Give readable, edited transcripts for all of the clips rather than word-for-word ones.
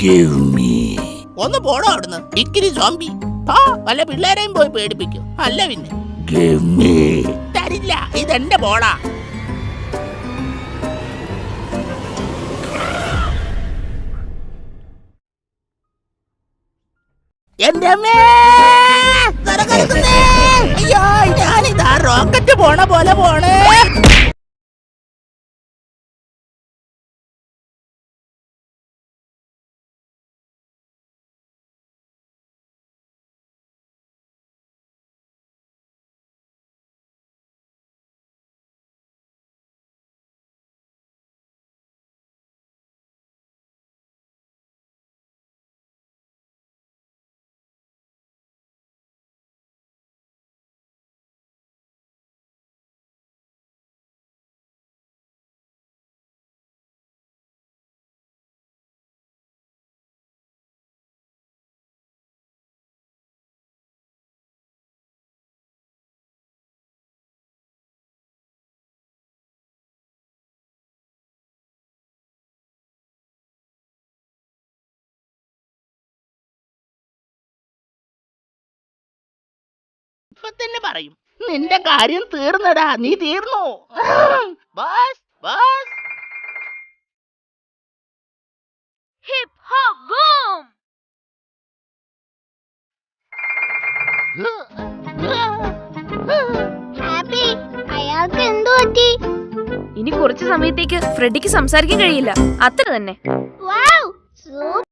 Give me. ഒന്ന് പോടോ അവിടുന്ന് ഇക്കിരി സോംബി. വല്ല പിള്ളേരെയും പോയി പേടിപ്പിക്കും. അല്ല പിന്നെ Give me. തരില്ല, ഇതെന്റെ ബോളാ. എന്റെ അമ്മേ, അയ്യോ, ഞാനിതാ റോക്കറ്റ് പോണ പോലെ പോണേ. ഇപ്പൊ തന്നെ പറയും, നിന്റെ കാര്യം തീർന്നടാ, നീ തീർന്നു. Bus bus hip hop boom. Happy, അയാൾക്ക് എന്തു പറ്റി? ഇനി കുറച്ചു സമയത്തേക്ക് ഫ്രെഡിക്ക് സംസാരിക്കാൻ കഴിയില്ല, അത്ര തന്നെ. Wow, super.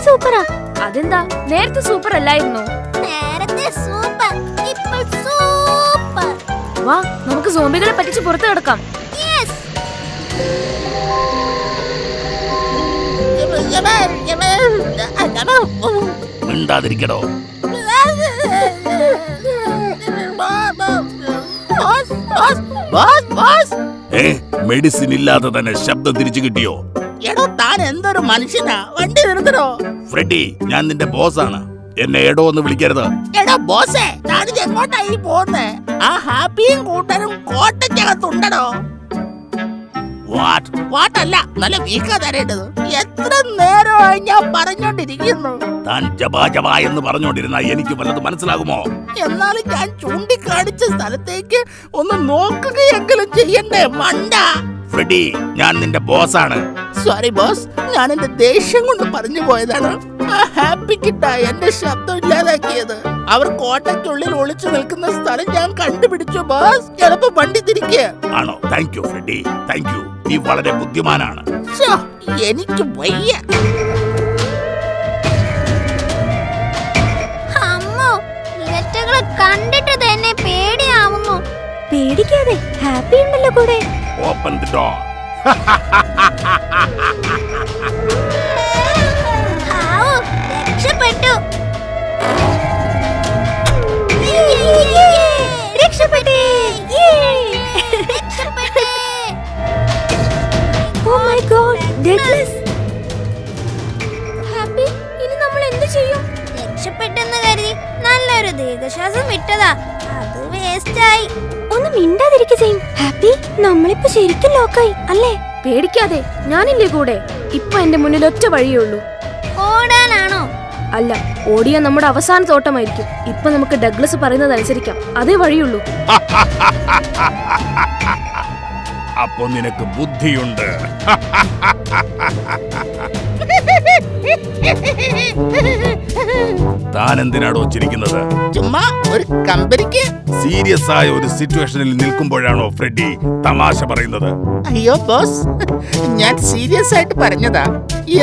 സൂപ്പറാ. അതെന്താ, നേരത്തെ സൂപ്പർ അല്ലായിരുന്നു? നേരത്തെ സൂപ്പർ, ഇപ്പോൾ സൂപ്പർ. വാ, നമുക്ക് സോംബികളെ പറ്റിച്ച് പുറത്തു കിടക്കാം. യെസ്. മിണ്ടാതിരിക്കടോ. മെഡിസിൻ ഇല്ലാതെ തന്നെ ശബ്ദം തിരിച്ചു കിട്ടിയോ? എടോ, താൻ എന്തൊരു മനുഷ്യനാ. വണ്ടി നിർത്തണോ? ഫ്രെഡി, ഞാൻ നിന്റെ ബോസാണ്. എന്നെ എടോ എന്ന് വിളിക്കരുത്. എടോ ബോസേ, താനിത് എങ്ങോട്ടായി പോന്നേ? ആ ഹാപ്പിയും കൂട്ടരും കോട്ടയ്ക്കകത്തുണ്ടോ? വാട്ടല്ല, നല്ല വീക്കാ തരേണ്ടത്. എത്ര നേരമായി ഞാൻ പറഞ്ഞോണ്ടിരിക്കുന്നു. താൻ ജപാ ജപാ എന്ന് പറഞ്ഞോണ്ടിരുന്ന എനിക്ക് വല്ലത് മനസ്സിലാകുമോ? എന്നാലും ഞാൻ ചൂണ്ടിക്കാണിച്ച സ്ഥലത്തേക്ക് ഒന്ന് നോക്കുകയെങ്കിലും ചെയ്യണ്ടേ മണ്ട. ഫ്രെഡി, ഞാൻ നിന്റെ ബോസാണ്. സോറി ബോസ്, ഞാൻ എന്റെ ദേഷ്യം കൊണ്ട് പറഞ്ഞു പോയതാണ്. ആ ഹാപ്പി കിട്ടാ എന്റെ ശബ്ദം ഇല്ലാതാക്കിയത്. അവർ കോട്ടയ്ക്കുള്ളിൽ ഒളിച്ചു നിൽക്കുന്ന സ്ഥലം ഞാൻ കണ്ടുപിടിച്ചു ബോസ്. ചിലപ്പോ വണ്ടി തിരിക്കുക. ആണോ? Thank you Freddy, thank you. നീ വളരെ ബുദ്ധിമാനാണ്. എനിക്ക് വയ്യ. അമ്മോ, ഇവറ്റകളെ കണ്ടിട്ട് തന്നെ പേടിയാവുന്നു. പേടിക്കാതെ, ഹാപ്പി ഉണ്ടല്ലോ കൂടെ. Open the door. രക്ഷപ്പെട്ടു. രക്ഷപ്പെട്ടേ. Oh my God, Deadless. ഇട്ടതാ, അത് വേസ്റ്റായി. ഒന്ന് മിണ്ടാതിരിക്കുക ചെയ്യും. ഹാപ്പി, നമ്മളിപ്പോ ശരിക്കും ലോക്കായി അല്ലേ? പേടിക്കാതെ, ഞാനില്ലേ കൂടെ. ഇപ്പൊ എന്റെ മുന്നിൽ ഒറ്റ വഴിയേ ഉള്ളൂ. ഓടാനാണോ? അല്ല, ഓടിയാ നമ്മുടെ അവസാന തോട്ടമായിരിക്കും. ഇപ്പൊ നമുക്ക് ഡഗ്ലസ് പറയുന്നത് അനുസരിക്കാം. അതേ വഴിയുള്ളൂ. അപ്പൊ നിനക്ക് ബുദ്ധിയുണ്ട്. താൻ എന്തിനാടോ ചിരിക്കുന്നത്? ചുമ്മാ ഒരു കമ്പനിക്ക്. സീരിയസ് ആയ ഒരു സിറ്റുവേഷനിൽ നിൽക്കുമ്പോഴാണോ ഫ്രെഡി തമാശ പറയുന്നത്? അയ്യോ ബോസ്, ഞാൻ സീരിയസ് ആയിട്ട് പറഞ്ഞതാ.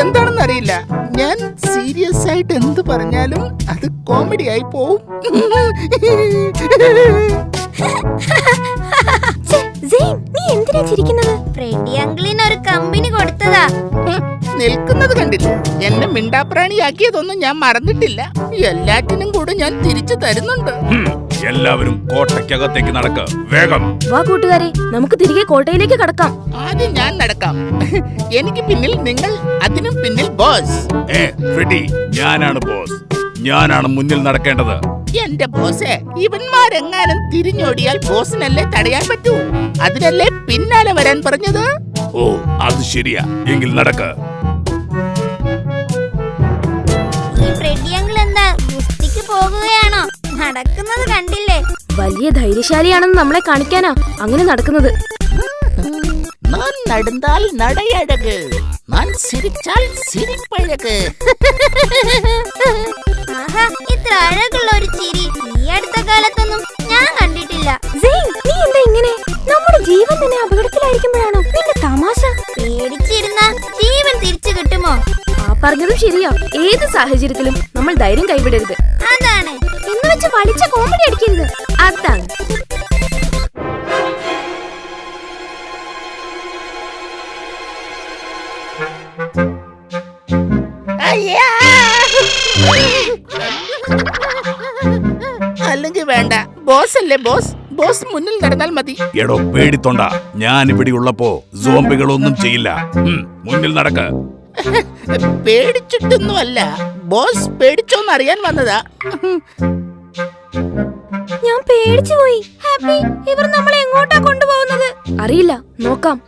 എന്താണെന്ന് അറിയില്ല, ഞാൻ സീരിയസ് ആയിട്ട് എന്ത് പറഞ്ഞാലും അത് കോമഡി ആയി പോവും. നീ എന്തിനാ ചിരിക്കുന്നത്? ഫ്രെഡി അങ്കിളിന് ഒരു കമ്പനി കൊടുത്തതാ. നിൽക്കുന്നത് കണ്ടില്ലേ? എന്നെ മിണ്ടാപ്രാണിയാക്കിയതൊന്നും ഞാൻ മറന്നിട്ടില്ല. എല്ലാറ്റിനും കൂടെ ഞാൻ തിരിച്ചു തരുന്നുണ്ട്. എല്ലാവരും കോട്ടയ്ക്കകത്തേക്ക് നടക്ക്, വേഗം. വാ കൂട്ടുകാരെ, നമുക്ക് തിരികെ കോട്ടയിലേക്ക് കടക്കാം. ആദ്യം ഞാൻ നടക്കാം. എനിക്ക് പിന്നിൽ നിങ്ങൾ, അതിനും പിന്നിൽ ബോസ്. ഫ്രെഡി, ഞാനാണ് ബോസ്. ഞാനാണ് മുന്നിൽ നടക്കേണ്ടത്. എന്റെ ബോസേ, ഇവന്മാരെങ്ങാനും തിരിഞ്ഞോടിയാൽ ബോസിനല്ലേ തടയാൻ പറ്റൂ? അതിനല്ലേ പിന്നാലെ വരാൻ പറഞ്ഞത്? ഓ, അത് ശരിയാ. എങ്കിൽ നടക്ക്. ഈ ഫ്രെഡി അങ്കിൾ എന്താ ഗുസ്തിക്ക് പോകുകയാണോ? നടക്കുന്നത് കണ്ടില്ലേ? വലിയ ധൈര്യശാലിയാണെന്ന് നമ്മളെ കാണിക്കാനാ അങ്ങനെ നടക്കുന്നത്. ഞാൻ നടന്നാൽ നടയഴക്, ഞാൻ സിരിച്ചാൽ സിരിപ്പഴക്. ആഹാ, ഇത്ര അഴകുള്ള ഒരു ചിരി ഈ അടുത്ത കാലത്തൊന്നും ഞാൻ കണ്ടിട്ടില്ല. നീ എന്താ ഇങ്ങനെ? നമ്മുടെ ജീവൻ തന്നെ അപകടത്തിലായിരിക്കുമ്പോഴാണോ നിന്റെ തമാശ? പേടിച്ചിരുന്ന ജീവൻ തിരിച്ചു കിട്ടുമോ? ആ പറഞ്ഞതും ശരിയാ. ഏത് സാഹചര്യത്തിലും നമ്മൾ ധൈര്യം കൈവിടരുത്. അതാണ്. എന്ന് വെച്ച് വലിച്ച കോമഡി അടിക്കരുത്. അതാണ്. അല്ലെങ്കിൽ വേണ്ട, ബോസ് അല്ലേ ബോസ്. ബോസ് മുന്നിൽ നടന്നാൽ മതി. എടോ പേടിത്തൊണ്ട, ഞാൻ ഇവിടെ ഉള്ളപ്പോ സോംബികളൊന്നും ചെയ്യില്ല. മുന്നിൽ നടക്ക്. പേടിച്ചിട്ടൊന്നുമല്ല, ബോസ് പേടിച്ചോന്ന് അറിയാൻ വന്നതാ. ഞാൻ പേടിച്ചു പോയി. ഹാപ്പി, ഇവർ നമ്മളെ എങ്ങോട്ടാ കൊണ്ടുപോകുന്നത്? അറിയില്ല, നോക്കാം.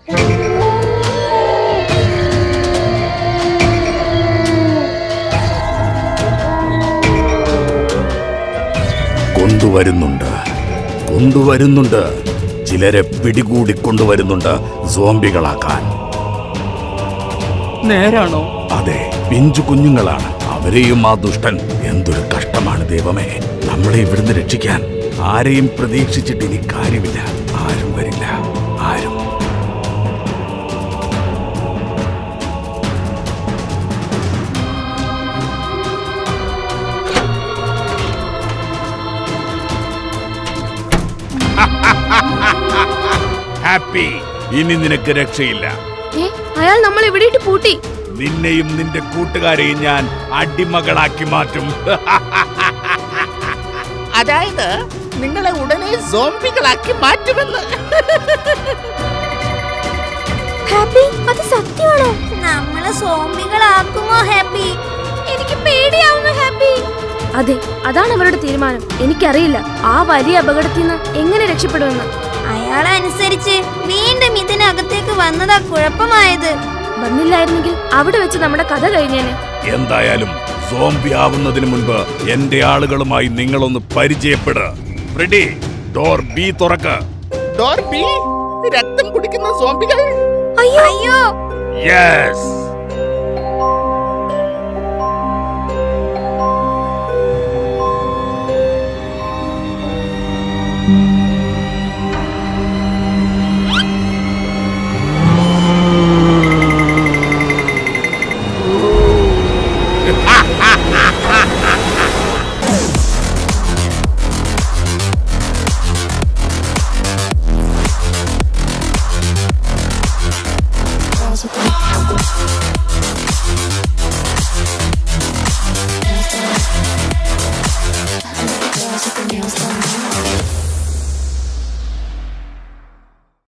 കൊണ്ടുവരുന്നുണ്ട്. ചിലരെ പിടികൂടി കൊണ്ടുവരുന്നുണ്ട് സോംബികളാക്കാൻ. നേരാണോ? അതെ, പിഞ്ചു കുഞ്ഞുങ്ങളാണ്. അവരെയും ആ ദുഷ്ടൻ. എന്തൊരു കഷ്ടമാണ് ദൈവമേ. നമ്മളെ ഇവിടുന്ന് രക്ഷിക്കാൻ ആരെയും പ്രതീക്ഷിച്ചിട്ട് ഇനി കാര്യമില്ല. ആരും വരില്ല, ആരും. ഹാപ്പി, ഇനി നിനക്ക് രക്ഷയില്ല. അയാൾ നമ്മൾ ഇവിടെ ഇട്ട് പൂട്ടി. നിന്നെയും നിന്റെ കൂട്ടുകാരെയും ഞാൻ അടിമകളാക്കി മാറ്റും. അതായത് നിങ്ങളെ ഉടനെ സോംബികളാക്കി മാറ്റുമെന്ന്. ഹാപ്പി, അത് സത്യമാണോ? നമ്മളെ സോംബികളാക്കുമോ ഹാപ്പി? എനിക്ക് പേടിയാവുന്നു ഹാപ്പി. അതെ, അതാണ് അവരുടെ തീരുമാനം. എനിക്കറിയില്ല ആ വലിയ അപകടത്തിൽ നിന്ന് എങ്ങനെ രക്ഷപ്പെടുമെന്ന്. അയാളനുസരിച്ച് വീണ്ടും ഇതിനകത്തേക്ക് വന്നതാ കുഴപ്പമായത്. വന്നില്ലായിരുന്നെങ്കിൽ അവിടെ വെച്ച് നമ്മുടെ കഥ കഴിഞ്ഞേനെ. എന്തായാലും സോംബി ആവുന്നതിന് മുൻപ് എന്റെ ആളുകളുമായി നിങ്ങളൊന്ന് പരിചയപ്പെട്. ഫ്രെഡി, ഡോർ ബി തുറക്ക്. Door B? രക്തം കുടിക്കുന്ന സോംബികൾ? അയ്യോ, യെസ്.